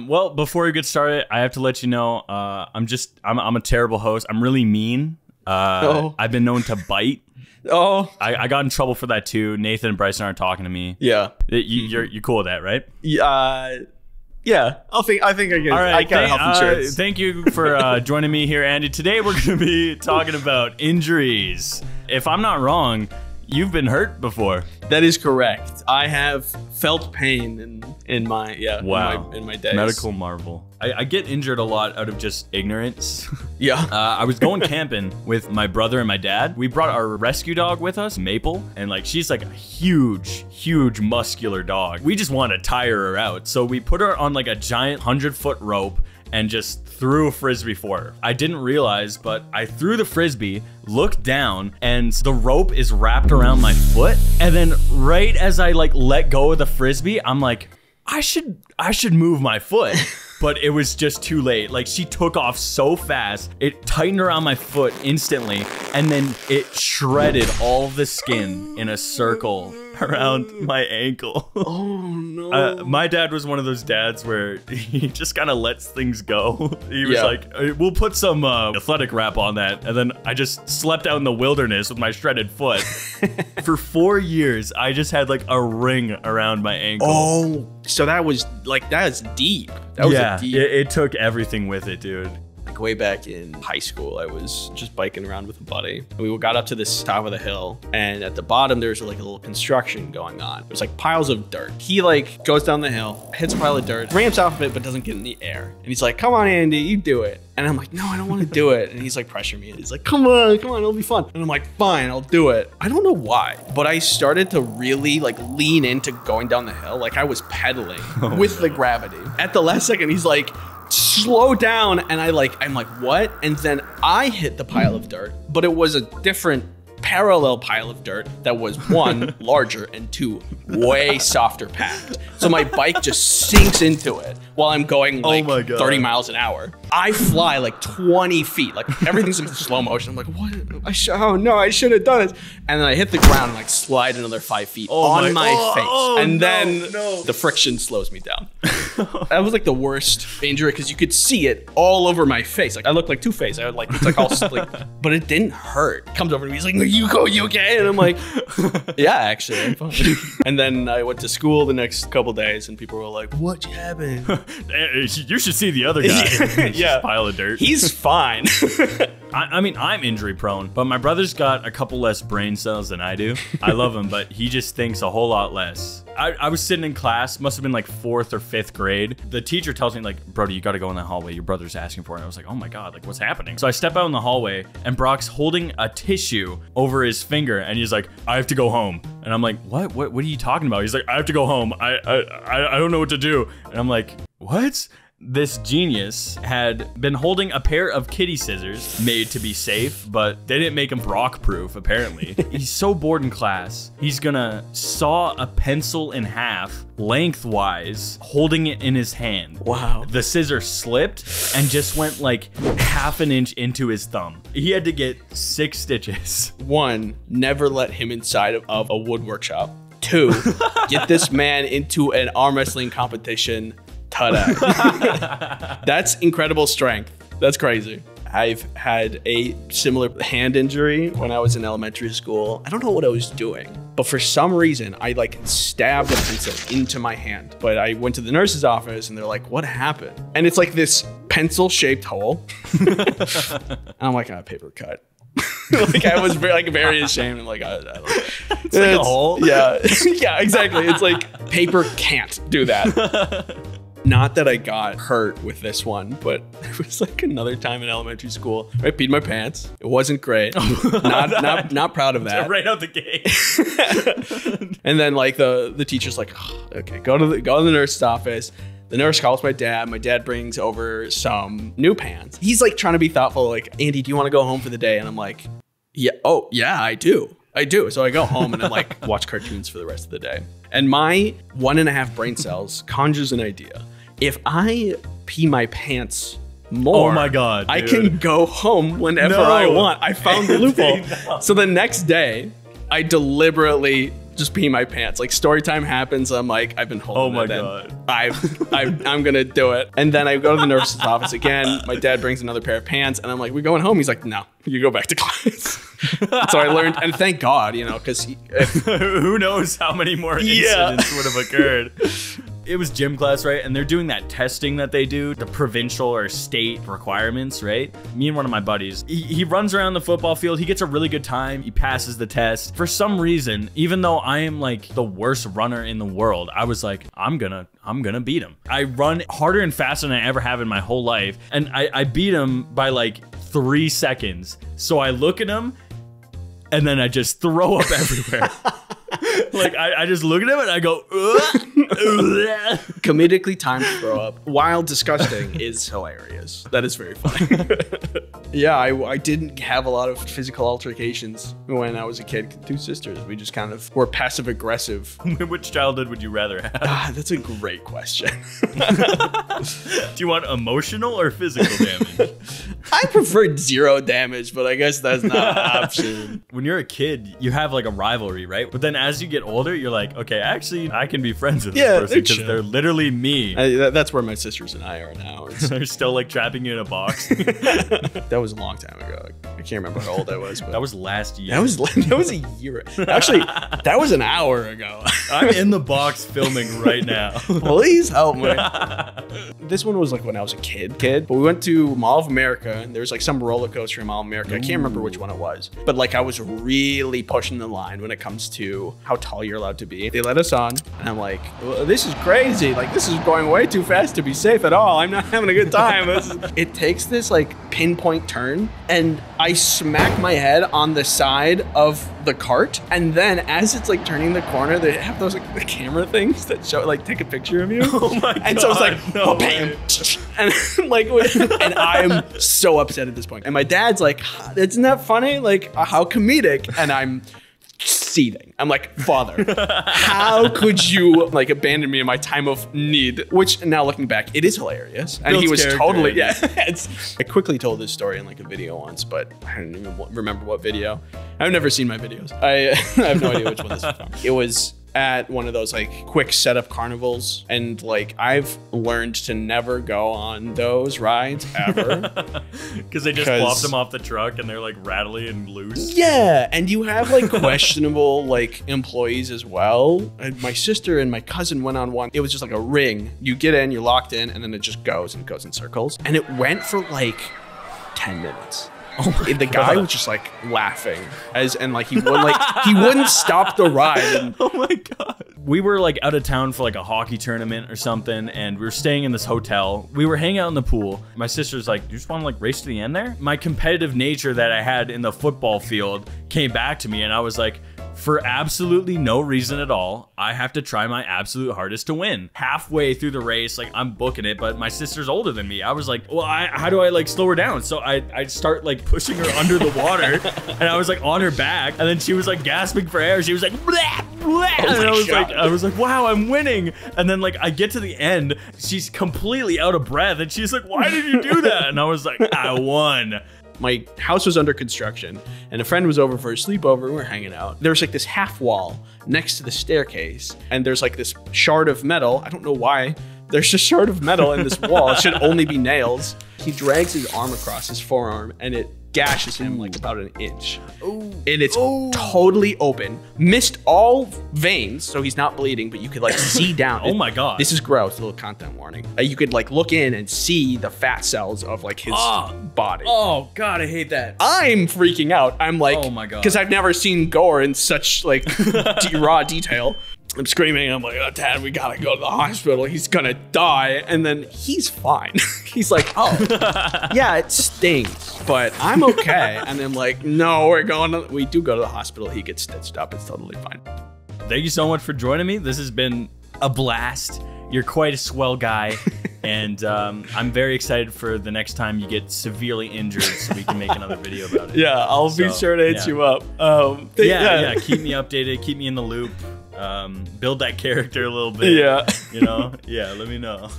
Well, before we get started, I have to let you know, I'm a terrible host. I'm really mean. I've been known to bite. Oh, I got in trouble for that too. Nathan and Bryson aren't talking to me. Yeah. You're cool with that, right? Yeah. I think I can. All right. I got health insurance. Thank you for joining me here, Andy. Today we're going to be talking about injuries. If I'm not wrong, you've been hurt before. That is correct. I have felt pain in my days. Medical marvel. I get injured a lot out of just ignorance. Yeah. I was going camping with my brother and my dad. We brought our rescue dog with us, Maple, and like she's like a huge muscular dog. We just want to tire her out. So we put her on like a giant 100-foot rope and just threw a frisbee for her. I didn't realize, but I threw the frisbee, looked down, and the rope is wrapped around my foot. And then right as I like let go of the frisbee, I'm like, I should move my foot. But it was just too late. Like she took off so fast, it tightened around my foot instantly, and then it shredded all the skin in a circle around my ankle. Oh no. My dad was one of those dads where he just kind of lets things go. He was like, we'll put some athletic wrap on that. And then I just slept out in the wilderness with my shredded foot. For 4 years, I just had like a ring around my ankle. Oh, so that was like, that is deep. That was deep. It took everything with it, dude. Like way back in high school, I was just biking around with a buddy. And we got up to this top of the hill, and at the bottom there's like a little construction going on. There's like piles of dirt. He like goes down the hill, hits a pile of dirt, ramps off of it, but doesn't get in the air. And he's like, "Come on, Andy, you do it." And I'm like, "No, I don't want to do it." And he's like pressuring me. He's like, come on, it'll be fun." And I'm like, "Fine, I'll do it." I don't know why, but I started to really like lean into going down the hill. Like I was pedaling with the gravity. At the last second, he's like, "Slow down." And I'm like, "What?" And then I hit the pile of dirt, but it was a different parallel pile of dirt that was one, larger, and two, way softer packed. So my bike just sinks into it while I'm going like 30 miles an hour. I fly like 20 feet, like everything's in slow motion. I'm like, what? Oh no, I should have done it. And then I hit the ground and like slide another 5 feet on my face. And then the friction slows me down. That was like the worst injury because you could see it all over my face. Like I looked like Two-Face. I would like, it's like all like, but it didn't hurt. Comes over to me, he's like, you okay? And I'm like, yeah, actually, I'm fine. And then I went to school the next couple days and people were like, "What happened?" You should see the other guy. Yeah. Pile of dirt. He's fine. I mean, I'm injury prone, but my brother's got a couple less brain cells than I do. I love him, but he just thinks a whole lot less. I was sitting in class, must have been like 4th or 5th grade. The teacher tells me like, "Brody, you got to go in the hallway. Your brother's asking for it." And I was like, "Oh my God, like what's happening?" So I step out in the hallway and Brock's holding a tissue over his finger and he's like, "I have to go home." And I'm like, what are you talking about? He's like, "I have to go home. I don't know what to do." And I'm like, what? This genius had been holding a pair of kitty scissors made to be safe, but they didn't make him Brock-proof, apparently. He's so bored in class, he's gonna saw a pencil in half lengthwise, holding it in his hand. Wow. The scissor slipped and just went like half an inch into his thumb. He had to get 6 stitches. 1, never let him inside of a wood workshop. 2, get this man into an arm wrestling competition. Ta-da. That's incredible strength. That's crazy. I've had a similar hand injury when I was in elementary school. I don't know what I was doing, but for some reason, I like stabbed a pencil into my hand. But I went to the nurse's office and they're like, "What happened?" And it's like this pencil-shaped hole. And I'm like, "A paper cut." Like I was very ashamed. I'm like, I don't know. It's like a hole. Yeah. Yeah, exactly. It's like paper can't do that. Not that I got hurt with this one, but it was like another time in elementary school. I peed my pants. It wasn't great. Not proud of that. Right out the gate. And then like the teacher's like, "Oh, okay, go to the nurse's office." The nurse calls my dad. My dad brings over some new pants. He's like trying to be thoughtful, like, "Andy, do you want to go home for the day?" And I'm like, "Yeah, oh yeah, I do. So I go home and I like watch cartoons for the rest of the day. And my 1.5 brain cells conjures an idea. If I pee my pants more, oh my God, I can go home whenever I want. I found the loophole. So the next day, I deliberately just pee my pants. Like story time happens. I'm like, I've been holding Oh my it in. God. I'm gonna do it. And then I go to the nurse's office again. My dad brings another pair of pants, and I'm like, we're going home. He's like, no, you go back to class. So I learned, and thank God, you know, because who knows how many more incidents would have occurred. It was gym class, right? And they're doing that testing that they do, the provincial or state requirements, right? Me and one of my buddies, he runs around the football field. He gets a really good time. He passes the test. For some reason, even though I am like the worst runner in the world, I was like, I'm gonna beat him. I run harder and faster than I ever have in my whole life. And I beat him by like 3 seconds. So I look at him and then I just throw up everywhere. Like I just look at him and I go, comedically timed throw up, while disgusting, is hilarious. That is very funny. Yeah, I didn't have a lot of physical altercations when I was a kid. 2 sisters, we just kind of were passive aggressive. Which childhood would you rather have? That's a great question. Do you want emotional or physical damage? I preferred 0 damage, but I guess that's not an option. When you're a kid, you have like a rivalry, right? But then as you get older, you're like, okay, actually, I can be friends with this person because they're literally me. That's where my sisters and I are now. They're still like trapping you in a box. That was a long time ago. I can't remember how old I was. But that was last year. That was a year. Actually, that was an hour ago. I'm in the box filming right now. Please help me. This one was like when I was a kid, but we went to Mall of America, and there was like some roller coaster in Mall of America. I can't remember which one it was, but like I was really pushing the line when it comes to how tall you're allowed to be. They let us on, and I'm like, well, this is crazy. Like this is going way too fast to be safe at all. I'm not having a good time. It takes this like pinpoint turn, and I smack my head on the side of the cart, and then as it's like turning the corner, they have those like the camera things that show like take a picture of you. Oh my God. And so it's like, no, bam, and like, and I'm so upset at this point. And my dad's like, isn't that funny? Like how comedic? And I'm seething. I'm like, Father, how could you like abandon me in my time of need? Which now looking back, it is hilarious. And he was totally, I quickly told this story in like a video once, but I don't even remember what video. I've never seen my videos. I have no idea which one this is from. It was at one of those like quick setup carnivals, and like I've learned to never go on those rides ever because they just plopped them off the truck and they're like rattly and loose. Yeah, and you have like questionable like employees as well. And my sister and my cousin went on one. It was just like a ring. You get in, you're locked in, and then it just goes and goes in circles. And it went for like 10 minutes. Oh the guy was just like laughing and like he wouldn't stop the ride. And oh my God. We were like out of town for like a hockey tournament or something, and we were staying in this hotel. We were hanging out in the pool. My sister's like, do you just want to like race to the end there? My competitive nature that I had in the football field came back to me, and I was like, for absolutely no reason at all, I have to try my absolute hardest to win. Halfway through the race, like I'm booking it, but my sister's older than me. I was like, well, how do I like slow her down? So I start like pushing her under the water, and I was like on her back, and then she was like gasping for air. She was like, blah, blah, and I was like, wow, I'm winning. And then like I get to the end, she's completely out of breath, and she's like, why did you do that? And I was like, I won. My house was under construction, and a friend was over for a sleepover. We were hanging out. There was like this half wall next to the staircase, and there's like this shard of metal. I don't know why. There's a shard of metal in this wall. It should only be nails. He drags his arm across his forearm, and it gashes him like about an inch. Ooh. And it's totally open. Missed all veins, so he's not bleeding, but you could like see down. Oh my God. This is gross, a little content warning. You could like look in and see the fat cells of like his body. Oh God, I hate that. I'm freaking out. I'm like, oh my God. Because I've never seen gore in such like raw detail. I'm screaming. I'm like, oh, Dad, we gotta go to the hospital. He's gonna die. And then he's fine. He's like, oh, yeah, it stings, but I'm okay. And I'm like, no, we do go to the hospital. He gets stitched up. It's totally fine. Thank you so much for joining me. This has been a blast. You're quite a swell guy. And I'm very excited for the next time you get severely injured so we can make another video about it. Yeah, I'll be sure to hit you up. Yeah, keep me updated. Keep me in the loop. Build that character a little bit. Yeah. You know? Yeah, let me know.